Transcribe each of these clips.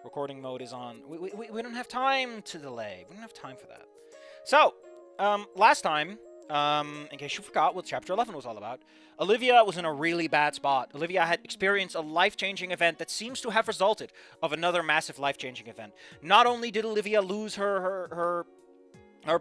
Recording mode is on. We don't have time to delay. We don't have time for that. So, last time, in case you forgot what Chapter 11 was all about, Olivia was in a really bad spot. Olivia had experienced a life-changing event that seems to have resulted of another massive life-changing event. Not only did Olivia lose her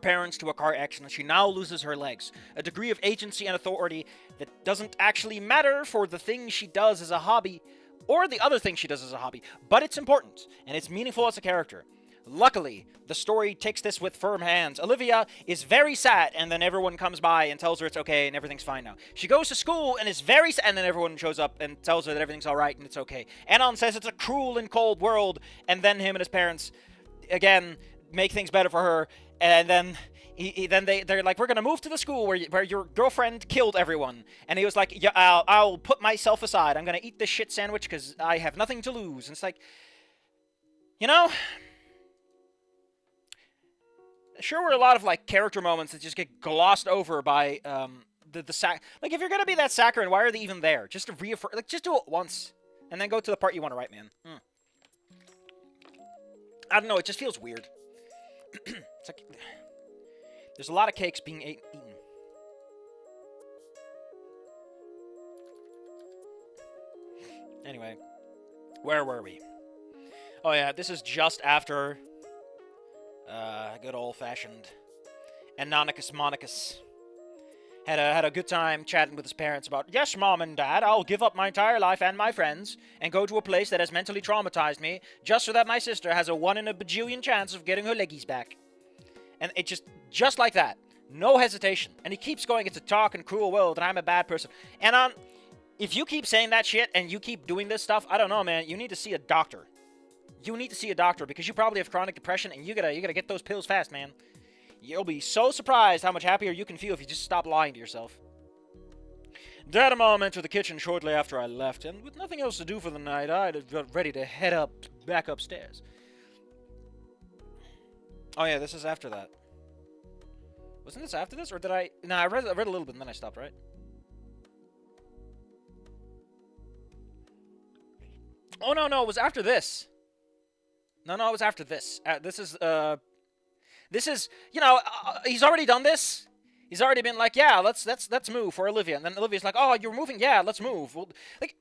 parents to a car accident, she now loses her legs. A degree of agency and authority that doesn't actually matter for the thing she does as a hobby, or the other thing she does as a hobby, but it's important, and it's meaningful as a character. Luckily, the story takes this with firm hands. Olivia is very sad, and then everyone comes by and tells her it's okay and everything's fine now. She goes to school and is very sad, and then everyone shows up and tells her that everything's alright and it's okay. Anon says it's a cruel and cold world, and then him and his parents, again, make things better for her, and then they're like, we're gonna move to the school where your girlfriend killed everyone. And he was like, yeah, I'll put myself aside. I'm gonna eat this shit sandwich because I have nothing to lose. And it's like, you know, sure were a lot of like character moments that just get glossed over by the sac. Like, if you're gonna be that saccharine, why are they even there? Just to reaffirm, like, just do it once and then go to the part you want to write, man. I don't know. It just feels weird. It's like there's a lot of cakes being eaten. Anyway, where were we? Oh yeah, this is just after good old-fashioned Anonymous Monicus had a good time chatting with his parents about, yes, Mom and Dad, I'll give up my entire life and my friends and go to a place that has mentally traumatized me just so that my sister has a 1 in a bajillion chance of getting her leggies back. And it just like that. No hesitation. And he keeps going, it's a dark and cruel world and I'm a bad person. And if you keep saying that shit and you keep doing this stuff, I don't know, man, you need to see a doctor. You need to see a doctor because you probably have chronic depression and you gotta get those pills fast, man. You'll be so surprised how much happier you can feel if you just stop lying to yourself. Dad and Mom entered the kitchen shortly after I left, and with nothing else to do for the night, I got ready to head back upstairs. Oh yeah, this is after that. Wasn't this after this, or did I... Nah, I read a little bit and then I stopped, right? Oh, no, it was after this. No, it was after this. This is, you know, he's already done this. He's already been like, yeah, let's move for Olivia. And then Olivia's like, oh, you're moving? Yeah, let's move. Well, like,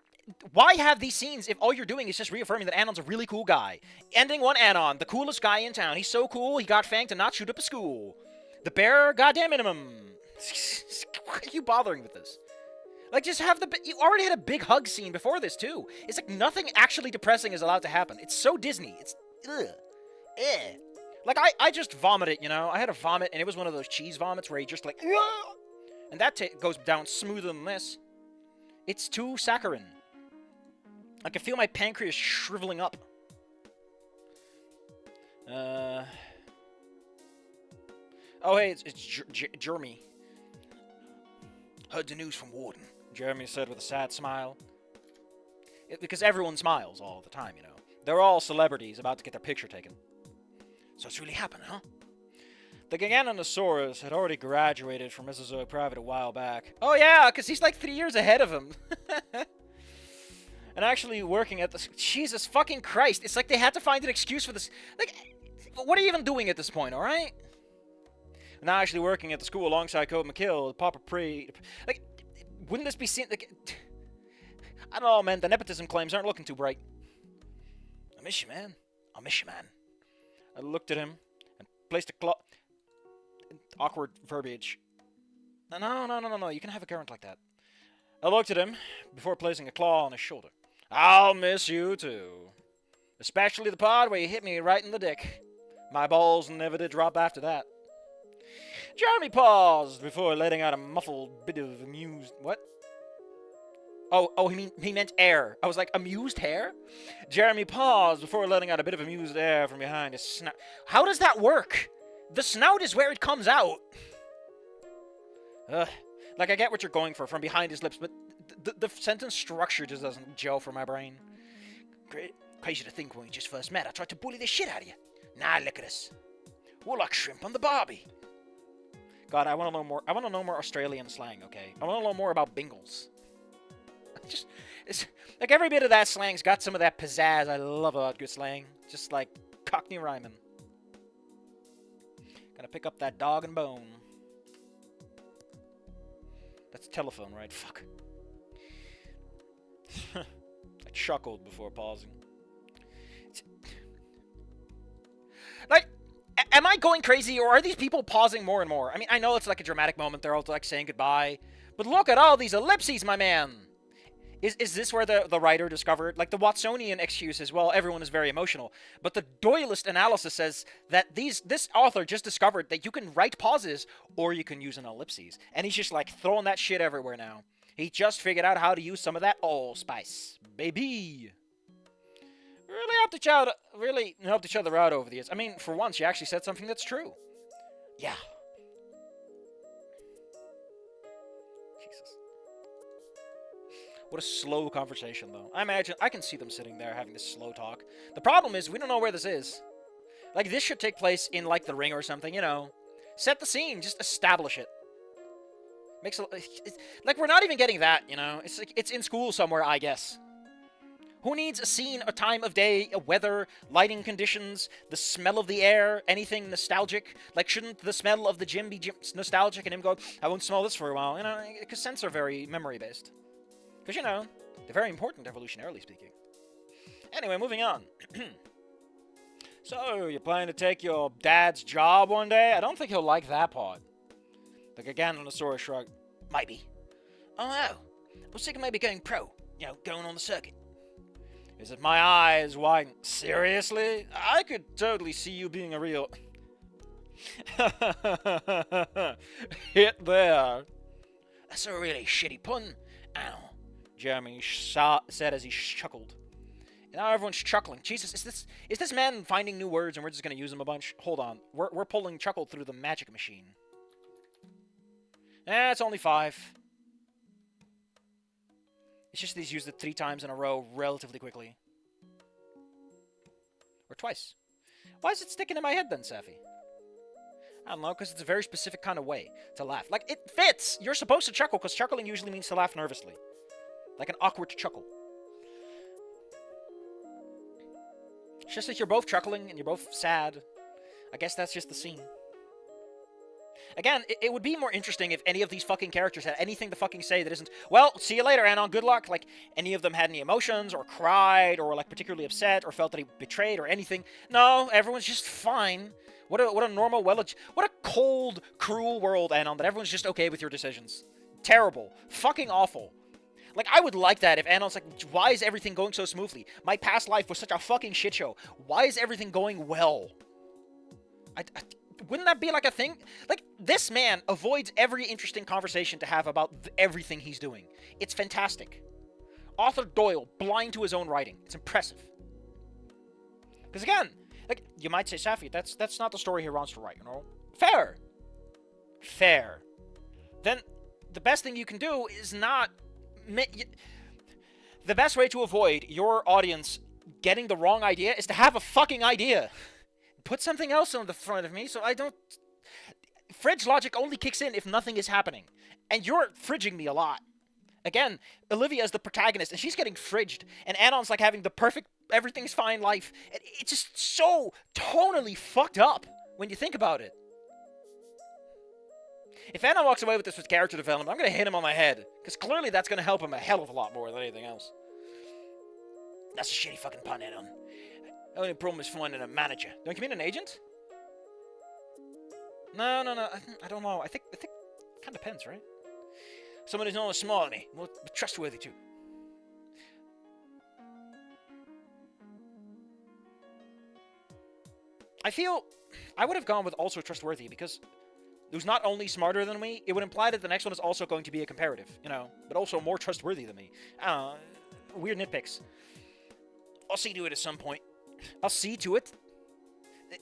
why have these scenes if all you're doing is just reaffirming that Anon's a really cool guy? Ending one Anon, the coolest guy in town. He's so cool, he got Fang to not shoot up a school. The bare goddamn minimum. Why are you bothering with this? Like, just have you already had a big hug scene before this, too. It's like nothing actually depressing is allowed to happen. It's so Disney. It's, ugh. Eh. Like, I just vomited, you know? I had a vomit, and it was one of those cheese vomits where you just like, ugh! And that goes down smoother than this. It's too saccharine. I can feel my pancreas shriveling up. Oh, hey, it's Jeremy. Heard the news from Warden, Jeremy said with a sad smile. Because everyone smiles all the time, you know. They're all celebrities about to get their picture taken. So it's really happened, huh? The Giganosaurus had already graduated from Mesozoic Private a while back. Oh yeah, because he's like 3 years ahead of him. And actually working at the... Jesus fucking Christ. It's like they had to find an excuse for this. Like, what are you even doing at this point, alright? Now actually working at the school alongside Code McKill, Papa Pre... Like, wouldn't this be seen... Like, I don't know, man. The nepotism claims aren't looking too bright. I miss you, man. I miss you, man. I looked at him and placed a claw... Awkward verbiage. No. You can have a current like that. I looked at him before placing a claw on his shoulder. I'll miss you, too. Especially the part where you hit me right in the dick. My balls never did drop after that. Jeremy paused before letting out a muffled bit of amused... What? Oh, he meant air. I was like, amused hair? Jeremy paused before letting out a bit of amused air from behind his snout. How does that work? The snout is where it comes out. Like, I get what you're going for from behind his lips, but the sentence structure just doesn't gel for my brain. Crazy to think when we just first met, I tried to bully the shit out of you. Now look at us. We're like shrimp on the barbie. God, I want to know more. I want to know more Australian slang, okay? I want to know more about Bingles. Just, it's, like, every bit of that slang's got some of that pizzazz. I love a good slang. Just like Cockney rhyming. Gotta pick up that dog and bone. That's telephone, right? Fuck. I chuckled before pausing. Like, am I going crazy, or are these people pausing more and more? I mean, I know it's like a dramatic moment. They're all like saying goodbye. But look at all these ellipses, my man. Is this where the writer discovered, like the Watsonian excuse is, well, everyone is very emotional. But the Doyleist analysis says that this author just discovered that you can write pauses or you can use an ellipses. And he's just like throwing that shit everywhere now. He just figured out how to use some of that allspice. Baby. Really helped each other out over the years. I mean, for once, you actually said something that's true. Yeah. Jesus. What a slow conversation, though. I can see them sitting there having this slow talk. The problem is, we don't know where this is. Like, this should take place in, like, The Ring or something, you know. Set the scene. Just establish it. Like, we're not even getting that, you know. It's like, it's in school somewhere, I guess. Who needs a scene, a time of day, a weather, lighting conditions, the smell of the air, anything nostalgic? Like, shouldn't the smell of the gym be nostalgic and him go, I won't smell this for a while? You know, because scents are very memory-based. Because, you know, they're very important, evolutionarily speaking. Anyway, moving on. So, you plan to take your dad's job one day? I don't think he'll like that part. The Giganosaurus shrugged. Maybe. Oh, no. I was thinking maybe going pro. You know, going on the circuit. Is it my eyes widen? Seriously? I could totally see you being a real... hit there. That's a really shitty pun. Ow. Jeremy said as he chuckled. And now everyone's chuckling. Jesus, is this man finding new words and we're just going to use them a bunch? Hold on. We're pulling chuckle through the magic machine. It's only 5. It's just he's used it 3 times in a row relatively quickly. Or twice. Why is it sticking in my head then, Safi? I don't know, because it's a very specific kind of way to laugh. Like, it fits! You're supposed to chuckle, because chuckling usually means to laugh nervously. Like an awkward chuckle. It's just that you're both chuckling and you're both sad. I guess that's just the scene. Again, it would be more interesting if any of these fucking characters had anything to fucking say that isn't, well, see you later, Anon, good luck. Like, any of them had any emotions, or cried, or, like, particularly upset, or felt that he betrayed, or anything. No, everyone's just fine. What a normal, what a cold, cruel world, Anon, that everyone's just okay with your decisions. Terrible. Fucking awful. Like, I would like that if Anon's like, why is everything going so smoothly? My past life was such a fucking shit show. Why is everything going well? Wouldn't that be like a thing? Like, this man avoids every interesting conversation to have about everything he's doing. It's fantastic. Author Doyle, blind to his own writing. It's impressive. Because again, like, you might say, Safi, that's not the story he wants to write, you know? Fair. Fair. Then, the best thing you can do is not... The best way to avoid your audience getting the wrong idea is to have a fucking idea. Put something else on the front of me so I don't... Fridge logic only kicks in if nothing is happening. And you're fridging me a lot. Again, Olivia is the protagonist, and she's getting fridged. And Anon's like having the perfect, everything's fine life. And it's just so tonally fucked up when you think about it. If Anon walks away with this with character development, I'm going to hit him on the head. Because clearly that's going to help him a hell of a lot more than anything else. That's a shitty fucking pun, Anon. The only problem is finding a manager. Don't you mean an agent? No. I don't know. I think it kind of depends, right? Someone who's not as small as me, but trustworthy too. I feel I would have gone with also trustworthy because who's not only smarter than me, it would imply that the next one is also going to be a comparative, you know, but also more trustworthy than me. I don't know. Weird nitpicks. I'll see to it at some point. I'll see to it.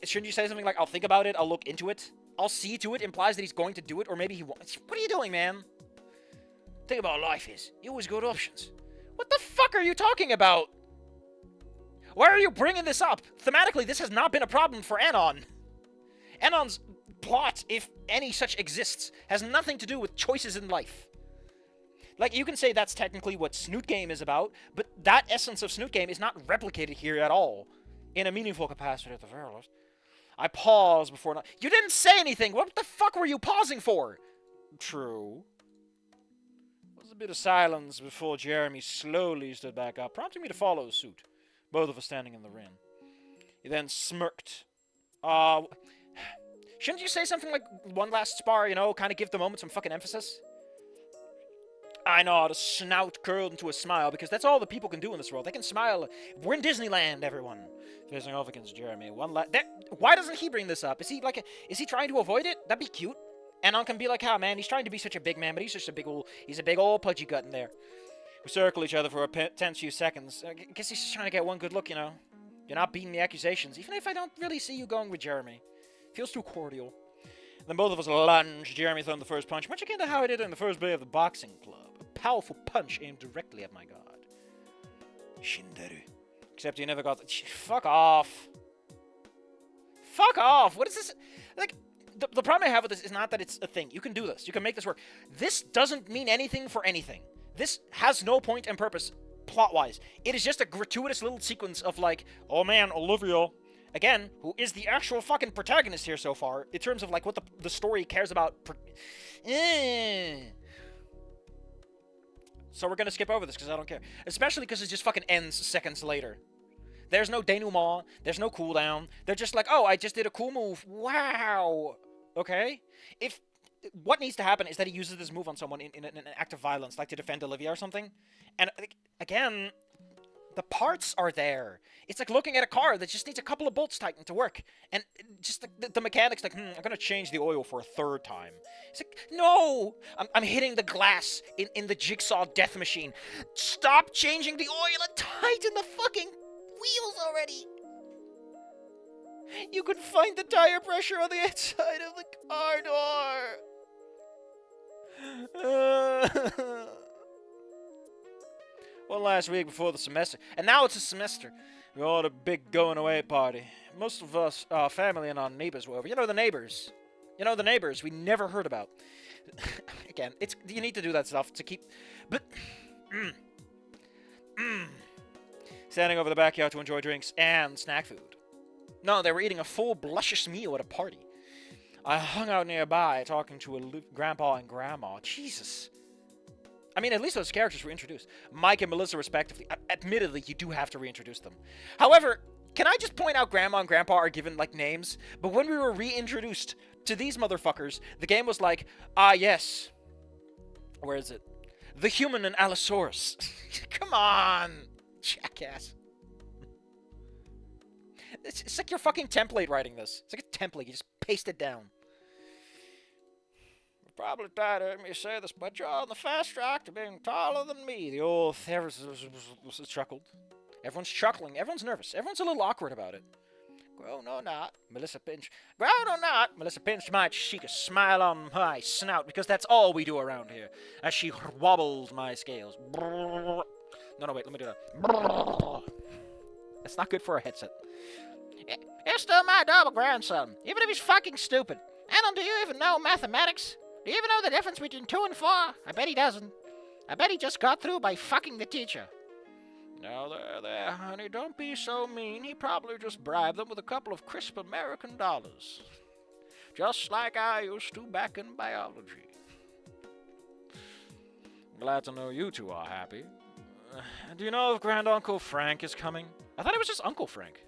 Shouldn't you say something like, I'll think about it, I'll look into it? I'll see to it implies that he's going to do it, or maybe he won't. What are you doing, man? The thing about life is, you always got options. What the fuck are you talking about? Why are you bringing this up? Thematically, this has not been a problem for Anon. Anon's plot, if any such exists, has nothing to do with choices in life. Like, you can say that's technically what Snoot Game is about, but that essence of Snoot Game is not replicated here at all. In a meaningful capacity, at the very least. I paused before not. You didn't say anything! What the fuck were you pausing for? True. There was a bit of silence before Jeremy slowly stood back up, prompting me to follow suit, both of us standing in the ring. He then smirked. Shouldn't you say something like one last spar, you know, kind of give the moment some fucking emphasis? I know, the snout curled into a smile, because that's all the people can do in this world. They can smile. We're in Disneyland, everyone. Facing off against Jeremy. Why doesn't he bring this up? Is he trying to avoid it? That'd be cute. Anon can be like, oh man, he's trying to be such a big man, but he's a big old pudgy gut in there. We circle each other for a tense few seconds. I guess he's just trying to get one good look, you know. You're not beating the accusations, even if I don't really see you going with Jeremy. Feels too cordial. Then both of us lunged. Jeremy throwing the first punch, much akin to how I did in the first day of the boxing club. A powerful punch aimed directly at my god. Shinderu. Except he never got the... Fuck off. Fuck off. What is this? Like, the problem I have with this is not that it's a thing. You can do this. You can make this work. This doesn't mean anything for anything. This has no point and purpose, plot-wise. It is just a gratuitous little sequence of, like, oh man, Olivia, again, who is the actual fucking protagonist here so far, in terms of, like, what the story cares about. So we're gonna skip over this, because I don't care. Especially because it just fucking ends seconds later. There's no denouement, there's no cooldown. They're just like, oh, I just did a cool move. Wow. Okay? What needs to happen is that he uses this move on someone in an act of violence, like to defend Olivia or something. And, again, the parts are there. It's like looking at a car that just needs a couple of bolts tightened to work. And just the mechanic's like, I'm gonna change the oil for a third time. It's like, no! I'm hitting the glass in the jigsaw death machine. Stop changing the oil and tighten the fucking wheels already! You could find the tire pressure on the inside of the car door. One last week before the semester. And now it's a semester. We all had a big going-away party. Most of us, our family and our neighbors were over. You know the neighbors. You know the neighbors we never heard about. Again, you need to do that stuff to keep... But... Standing over the backyard to enjoy drinks and snack food. No, they were eating a full, luscious meal at a party. I hung out nearby, talking to Grandpa and Grandma. Jesus. I mean, at least those characters were introduced. Mike and Melissa, respectively. Admittedly, you do have to reintroduce them. However, can I just point out Grandma and Grandpa are given, like, names? But when we were reintroduced to these motherfuckers, the game was like, yes. Where is it? The human and Allosaurus. Come on, jackass. It's like you're fucking template writing this. It's like a template. You just paste it down. You're probably tired of hearing me say this, but you're on the fast track to being taller than me. The old therapist chuckled. Everyone's chuckling. Everyone's nervous. Everyone's a little awkward about it. Grown or not, Melissa pinched. Grown or not, Melissa pinched my cheek, a smile on my snout, because that's all we do around here. As she wobbled my scales. No, wait, let me do that. That's not good for a headset. It's still my double grandson, even if he's fucking stupid. Alan, do you even know mathematics? Do you even know the difference between 2 and 4? I bet he doesn't. I bet he just got through by fucking the teacher. Now there, honey, don't be so mean. He probably just bribed them with a couple of crisp American dollars. Just like I used to back in biology. Glad to know you two are happy. Do you know if Granduncle Frank is coming? I thought it was just Uncle Frank.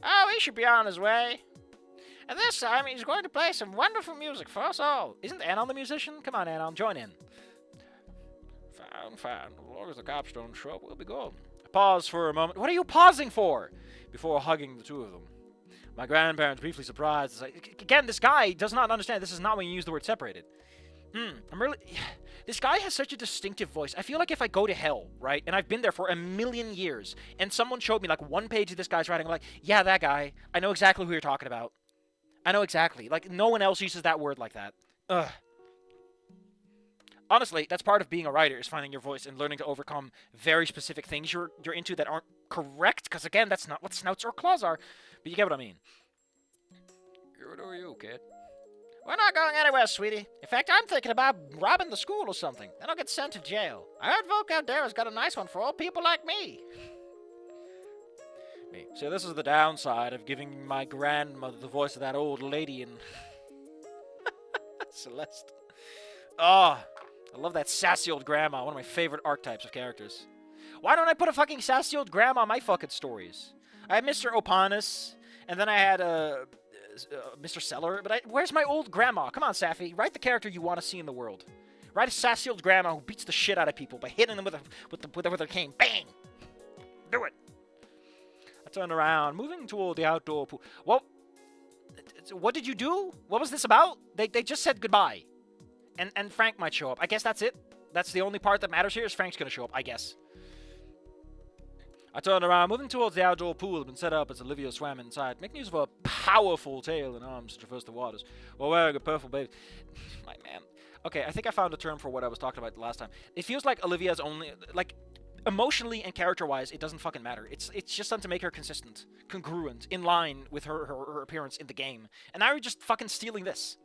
Oh, he should be on his way. And this time, he's going to play some wonderful music for us all. Isn't Anon the musician? Come on, Anon, join in. Fine. As long as the cops don't show up, we'll be good. I paused for a moment. What are you pausing for? Before hugging the two of them. My grandparents, briefly surprised. Again, this guy does not understand. This is not when you use the word separated. This guy has such a distinctive voice. I feel like if I go to hell, right, and I've been there for a million years, and someone showed me, like, one page of this guy's writing, I'm like, yeah, that guy. I know exactly who you're talking about. I know exactly. Like, no one else uses that word like that. Ugh. Honestly, that's part of being a writer, is finding your voice and learning to overcome very specific things you're into that aren't correct, because, again, that's not what snouts or claws are. But you get what I mean. You do you, kid. We're not going anywhere, sweetie. In fact, I'm thinking about robbing the school or something. Then I'll get sent to jail. I heard Volk out there has got a nice one for old people like me. Me. So this is the downside of giving my grandmother the voice of that old lady in Celeste. Oh, I love that sassy old grandma. One of my favorite archetypes of characters. Why don't I put a fucking sassy old grandma in my fucking stories? I had Mr. Opanus, and then I had Mr. Seller, but where's my old grandma? Come on, Safi, write the character you want to see in the world. Write a sassy old grandma who beats the shit out of people by hitting them with her cane. Bang! Do it! I turned around, moving toward the outdoor pool. Well, what did you do? What was this about? They just said goodbye. And Frank might show up. I guess that's it. That's the only part that matters here is Frank's going to show up, I guess. I turned around, moving towards the outdoor pool that had been set up as Olivia swam inside, making use of her powerful tail and arms to traverse the waters, while wearing a purple baby. My man. Okay, I think I found a term for what I was talking about last time. It feels like Olivia's only, like, emotionally and character-wise, it doesn't fucking matter. It's just done to make her consistent, congruent, in line with her appearance in the game. And now you're just fucking stealing this.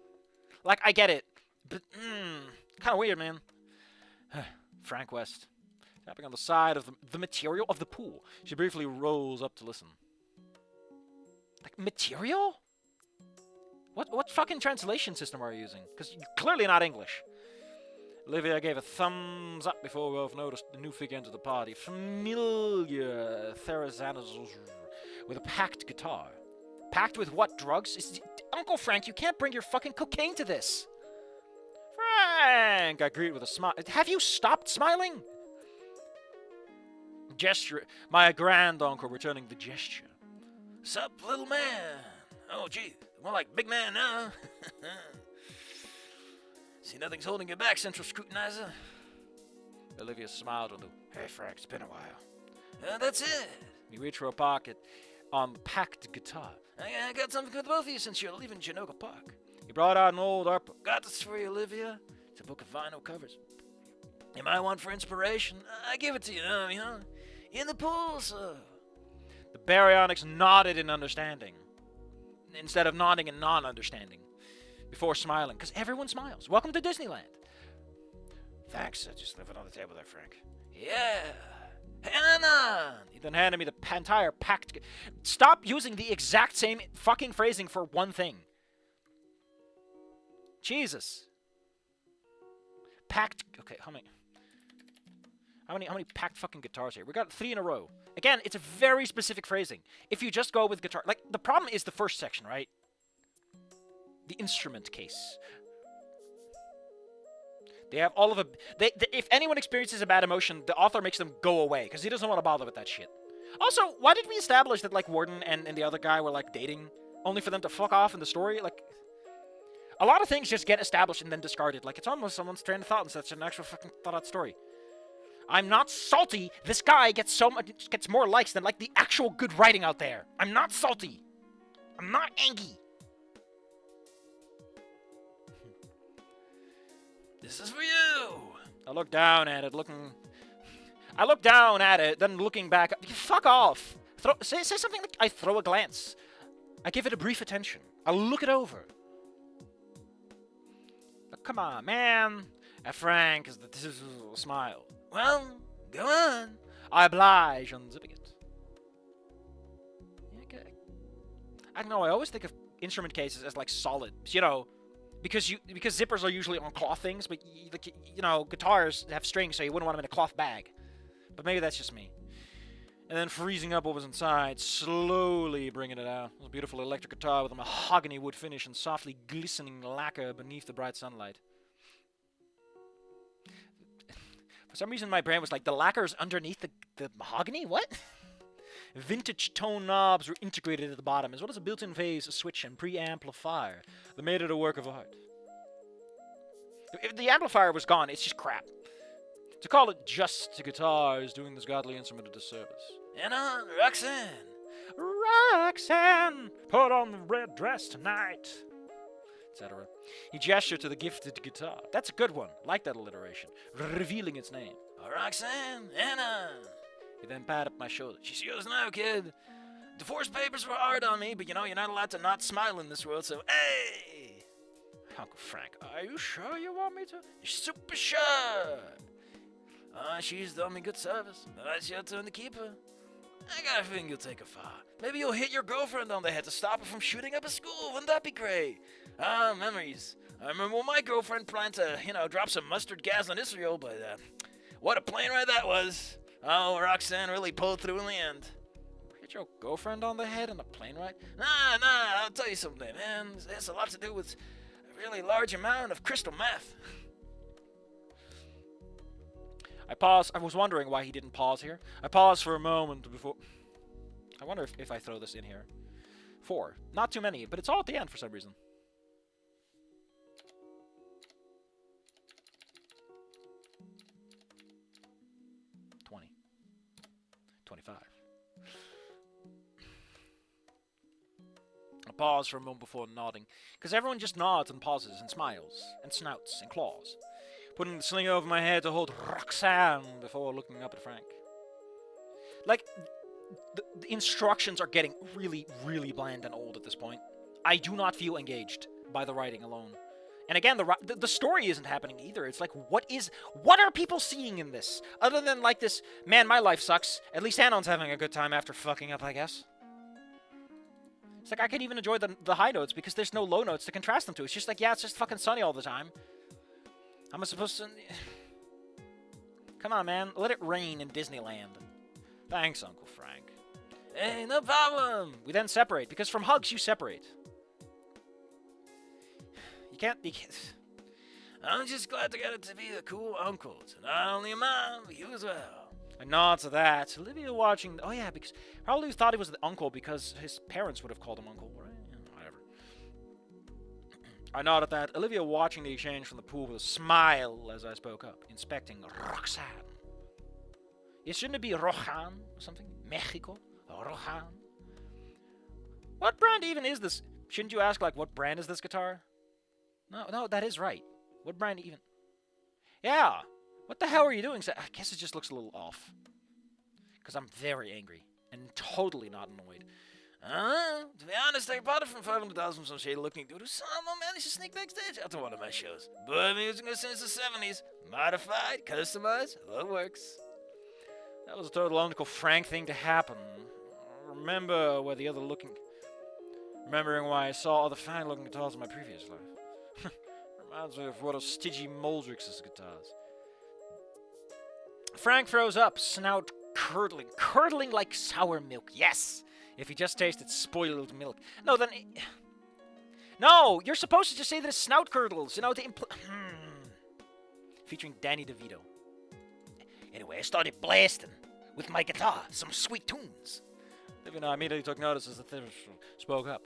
Like, I get it, but, kind of weird, man. Frank West. Tapping on the side of the material of the pool. She briefly rolls up to listen. Like, material? What fucking translation system are you using? Because you're clearly not English. Olivia gave a thumbs up before we both noticed the new figure into the party. Familiar Therazanus with a packed guitar. Packed with what, drugs? Uncle Frank, you can't bring your fucking cocaine to this. Frank, I greeted with a smile. Have you stopped smiling? Gesture. My granduncle returning the gesture. Sup, little man? Oh, gee. More like big man now. See, nothing's holding you back, Central Scrutinizer. Olivia smiled with a, hey, Frank, it's been a while. That's it. He reached for a pocket on the packed guitar. I got something for both of you since you're leaving Genoga Park. He brought out an old ARP. Got this for you, Olivia. It's a book of vinyl covers. You might want for inspiration. I give it to you, you know. In the pool, sir. The baryonyx nodded in understanding, instead of nodding in non-understanding, before smiling, because everyone smiles. Welcome to Disneyland. Thanks, I just left it on the table there, Frank. Yeah. Hannah! He then handed me the entire packed... Stop using the exact same fucking phrasing for one thing. Jesus. Packed... Okay, how many packed fucking guitars here? We got 3 in a row. Again, it's a very specific phrasing. If you just go with guitar... Like, the problem is the first section, right? The instrument case. They have all of a... if anyone experiences a bad emotion, the author makes them go away, because he doesn't want to bother with that shit. Also, why did we establish that, like, Warden and the other guy were, like, dating? Only for them to fuck off in the story? Like... A lot of things just get established and then discarded. Like, it's almost someone's train of thought instead of an actual fucking thought-out story. I'm not salty. This guy gets more likes than, like, the actual good writing out there. I'm not salty. I'm not angry. This is for you. I look down at it, I look down at it, then looking back. Fuck off. Say something like, I throw a glance. I give it a brief attention. I look it over. Come on, man. Frank is the smile. Well, go on. I oblige, unzipping it. Okay. I don't know, I always think of instrument cases as, like, solid. You know, because zippers are usually on cloth things, but, you know, guitars have strings, so you wouldn't want them in a cloth bag. But maybe that's just me. And then freezing up what was inside, slowly bringing it out. It was a beautiful electric guitar with a mahogany wood finish and softly glistening lacquer beneath the bright sunlight. For some reason, my brain was like, the lacquer's underneath the mahogany? What? Vintage tone knobs were integrated at the bottom, as well as a built-in phase switch and preamplifier that made it a work of art. If the amplifier was gone, it's just crap. To call it just a guitar is doing this godly instrument a disservice. And Roxanne! Roxanne! Put on the red dress tonight! Etc. He gestured to the gifted guitar. That's a good one. Like that alliteration. Revealing its name. Roxanne! Anna! He then patted my shoulder. She's yours now, kid. Divorce papers were hard on me, but you know, you're not allowed to not smile in this world, so hey! Uncle Frank, are you sure you want me to? Super sure. She's done me good service. Now it's your turn to keep her. I got a feeling you'll take her far. Maybe you'll hit your girlfriend on the head to stop her from shooting up a school. Wouldn't that be great? Memories. I remember when my girlfriend planned to, drop some mustard gas on Israel, but what a plane ride that was. Oh, Roxanne really pulled through in the end. Hit your girlfriend on the head on a plane ride? Nah, I'll tell you something, man. It has a lot to do with a really large amount of crystal meth. I paused. I was wondering why he didn't pause here. I paused for a moment before... I wonder if I throw this in here. 4. Not too many, but it's all at the end for some reason. 20. 25. I paused for a moment before nodding, because everyone just nods and pauses and smiles and snouts and claws. Putting the sling over my head to hold Roxanne before looking up at Frank. Like, the instructions are getting really, really bland and old at this point. I do not feel engaged by the writing alone. And again, the story isn't happening either. It's like, what are people seeing in this? Other than, like, this, man, my life sucks. At least Anon's having a good time after fucking up, I guess. It's like, I can even enjoy the high notes because there's no low notes to contrast them to. It's just like, yeah, it's just fucking sunny all the time. How am I supposed to... Come on, man. Let it rain in Disneyland. Thanks, Uncle Frank. Hey, no problem. We then separate, because from hugs, you separate. You can't... I'm just glad to get it to be the cool uncle. To not only a mom, but you as well. I nod to that. Olivia watching... Oh, yeah, because... Probably thought he was the uncle because his parents would have called him uncle, right? Whatever. I nod at that. Olivia watching the exchange from the pool with a smile as I spoke up, inspecting Roxanne. Shouldn't it be Rojan or something? Mexico? Rojan? What brand even is this? Shouldn't you ask, like, what brand is this guitar? No, that is right. What brand even? Yeah. What the hell are you doing? I guess it just looks a little off. Because I'm very angry and totally not annoyed. To be honest, I bought it from 500,000 from some shady looking dude who somehow managed to sneak backstage after one of my shows. But I've been using it since the 70s. Modified, customized, well, it works. That was a total Uncle Frank thing to happen. Remember where the other looking... Remembering why I saw other fine-looking guitars in my previous life. Reminds me of one of Stigi Moldrix's guitars. Frank throws up, snout curdling like sour milk. Yes! If he just tasted spoiled milk. No, then... No! You're supposed to just say that his snout curdles, to Featuring Danny DeVito. Anyway, I started blasting with my guitar some sweet tunes. Even I immediately took notice as the theater spoke up.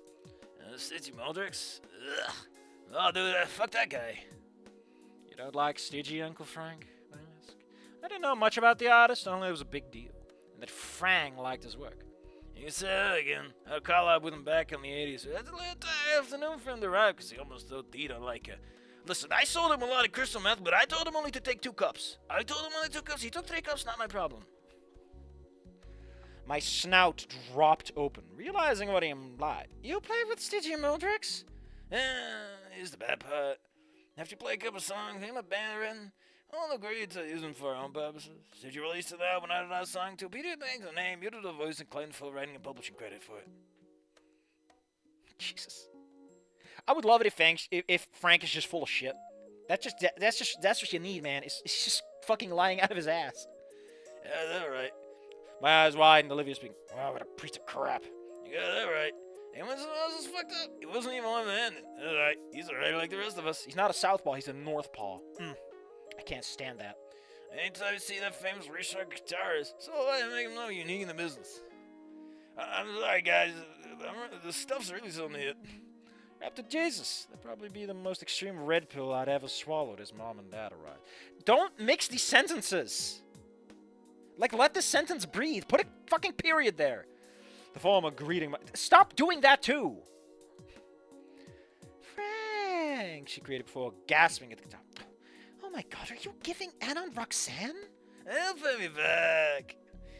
Stigi Moldrix? Ugh. Oh, dude, fuck that guy. You don't like Stigi, Uncle Frank? I ask. I didn't know much about the artist, only it was a big deal. And that Frank liked his work. You said again, I'll call up with him back in the 80s. That's a little afternoon for him to arrive because he almost OD'd on like a... Listen, I sold him a lot of crystal meth, but I told him only to take 2 cups. I told him only 2 cups. He took 3 cups, not my problem. My snout dropped open, realizing what he implied. You play with Stigi Moldrix? Here's the bad part. After you play a couple songs, ain't my band written. All agreed to use them for our own purposes. Did you release it out when I did our song too? Peter thanks the name. You did the voice and claimed full writing and publishing credit for it. Jesus. I would love it if Frank is just full of shit. That's what you need, man. It's just fucking lying out of his ass. Yeah, that's right. My eyes wide and Olivia speaking. Wow, what a piece of crap. You got that right. Anyone else is fucked up? He wasn't even on the end. That's right. He's alright like the rest of us. He's not a southpaw. He's a northpaw. I can't stand that. Anytime you see that famous Richard guitarist, so I make him know unique in the business. I'm sorry, guys. The stuff's really something to hit. After Jesus, that'd probably be the most extreme red pill I'd ever swallowed as mom and dad arrived. Don't mix these sentences. Like, let the sentence breathe. Put a fucking period there. The form of greeting. Stop doing that too. Frank, she created before gasping at the guitar. Oh my God, are you giving Anon Roxanne? They'll pay me back.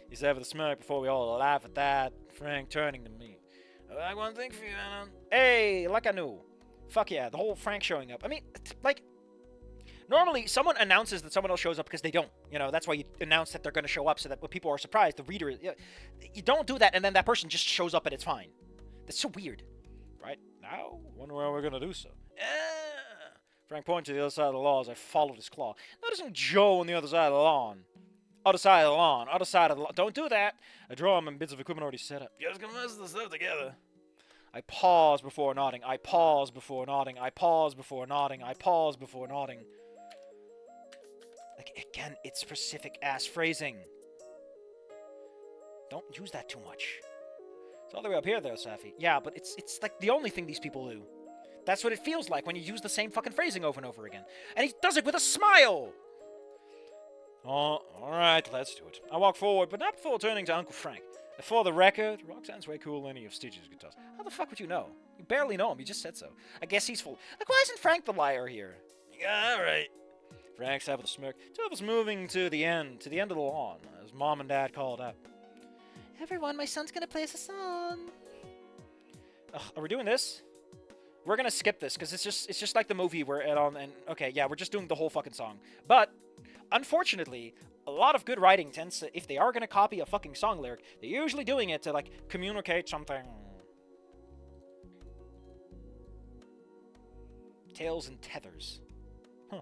He said with a smirk before we all laugh at that. Frank turning to me. I got one thing for you, Anon. Hey, like I knew. Fuck yeah, the whole Frank showing up. I mean, like, normally someone announces that someone else shows up because they don't. You know, that's why you announce that they're going to show up so that when people are surprised, the reader... You don't do that and then that person just shows up and it's fine. That's so weird. Right? Now, wonder where we're going to do so. Frank pointed to the other side of the lawn as I followed his claw. Noticing Joe on the other side of the lawn. Other side of the lawn. Other side of the lawn. Don't do that. A drum and bits of equipment already set up. Just gonna mess this up together. I pause before nodding. I pause before nodding. I pause before nodding. I pause before nodding. Like, again, it's specific ass phrasing. Don't use that too much. It's all the way up here, though, Safi. Yeah, but it's like the only thing these people do. That's what it feels like when you use the same fucking phrasing over and over again. And he does it with a smile! Oh, alright, let's do it. I walk forward, but not before turning to Uncle Frank. For the record, Roxanne's way cooler than any of Stitch's guitars. How the fuck would you know? You barely know him, you just said so. I guess he's full. Like, why isn't Frank the liar here? Yeah, alright. Frank sat with a smirk. Two of us moving to the end of the lawn, as Mom and Dad called out. Everyone, my son's gonna play us a song. Ugh, are we doing this? We're gonna skip this because it's just like the movie where okay, yeah, we're just doing the whole fucking song. But unfortunately, a lot of good writing tends to, if they are gonna copy a fucking song lyric, they're usually doing it to like communicate something. Tails and tethers. Huh.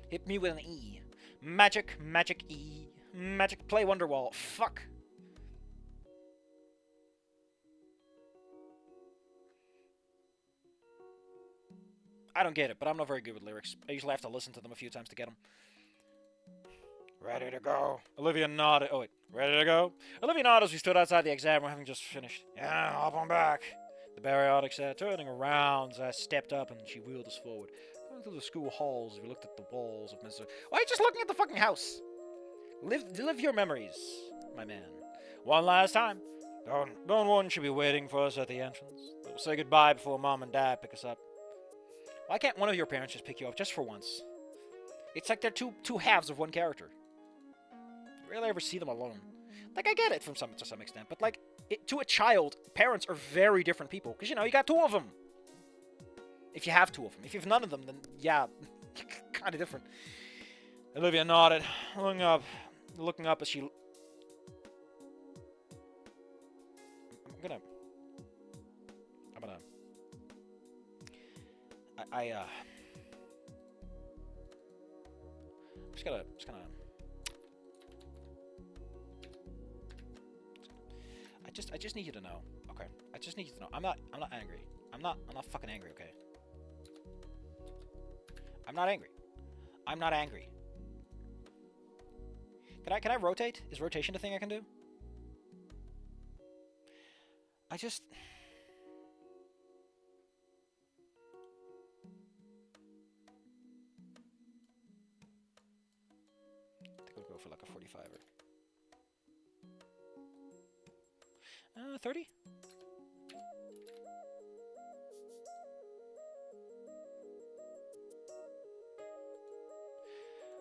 Hit me with an E. Magic, magic E. Magic play Wonderwall. Fuck. I don't get it, but I'm not very good with lyrics. I usually have to listen to them a few times to get them. Ready to go. Olivia nodded. Oh, wait. Ready to go? Olivia nodded as we stood outside the exam room having just finished. Yeah, hop on back. The bariatric said, turning around as I stepped up and she wheeled us forward. Going through the school halls, we looked at the walls of Mr. Why are you just looking at the fucking house? Live your memories, my man. One last time. Don't one should be waiting for us at the entrance. We'll say goodbye before Mom and Dad pick us up. Why can't one of your parents just pick you up just for once? It's like they're two halves of one character. You rarely ever see them alone. Like, I get it to some extent, but like, to a child, parents are very different people. Because, you know, you got two of them. If you have two of them. If you have none of them, then, yeah, kind of different. Olivia nodded, looking up as she... I just need you to know, okay? I just need you to know. I'm not angry. I'm not fucking angry, okay? I'm not angry. I'm not angry. Can I rotate? Is rotation a thing I can do? I just... I think we'll go for like a 45er. 30?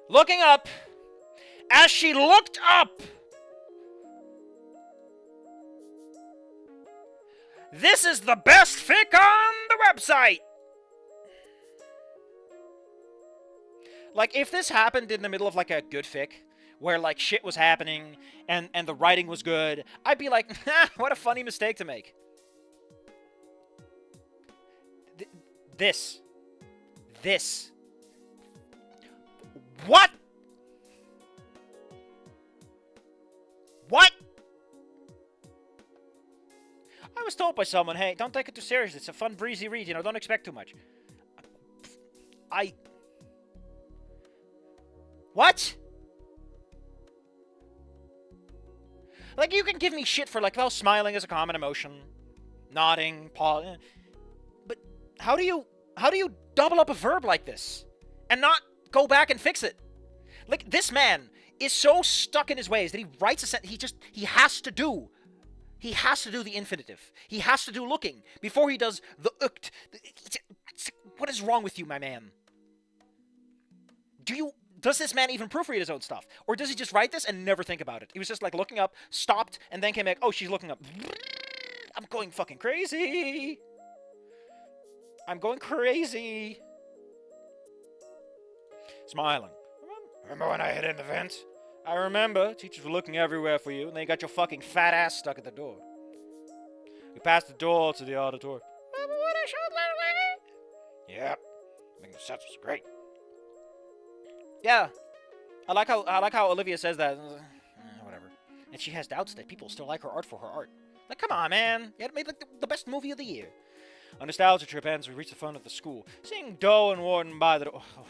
Looking up, as she looked up, this is the best fic on the website. Like, if this happened in the middle of like a good fic, where like shit was happening and the writing was good, I'd be like, what a funny mistake to make. This. What? What? I was told by someone, hey, don't take it too seriously. It's a fun, breezy read, you know, don't expect too much. What? Like, you can give me shit for, like, well, smiling is a common emotion. Nodding, pause. But how do you double up a verb like this? And not go back and fix it? Like, this man is so stuck in his ways that he writes a sentence. He has to do the infinitive. He has to do looking before he does the ukt. What is wrong with you, my man? Does this man even proofread his own stuff? Or does he just write this and never think about it? He was just like looking up, stopped, and then came back, oh, she's looking up. I'm going fucking crazy. I'm going crazy. Smiling. Remember when I hid in the vent? I remember. Teachers were looking everywhere for you, and then you got your fucking fat ass stuck at the door. We passed the door to the auditorium. Remember when I showed that lady? Yep. Making the sets was great. Yeah. I like how Olivia says that. Whatever. And she has doubts that people still like her art for her art. Like, come on, man. You had made like the best movie of the year. A nostalgia trip ends. We reach the front of the school. Seeing Doe and Warden by the door. Oh,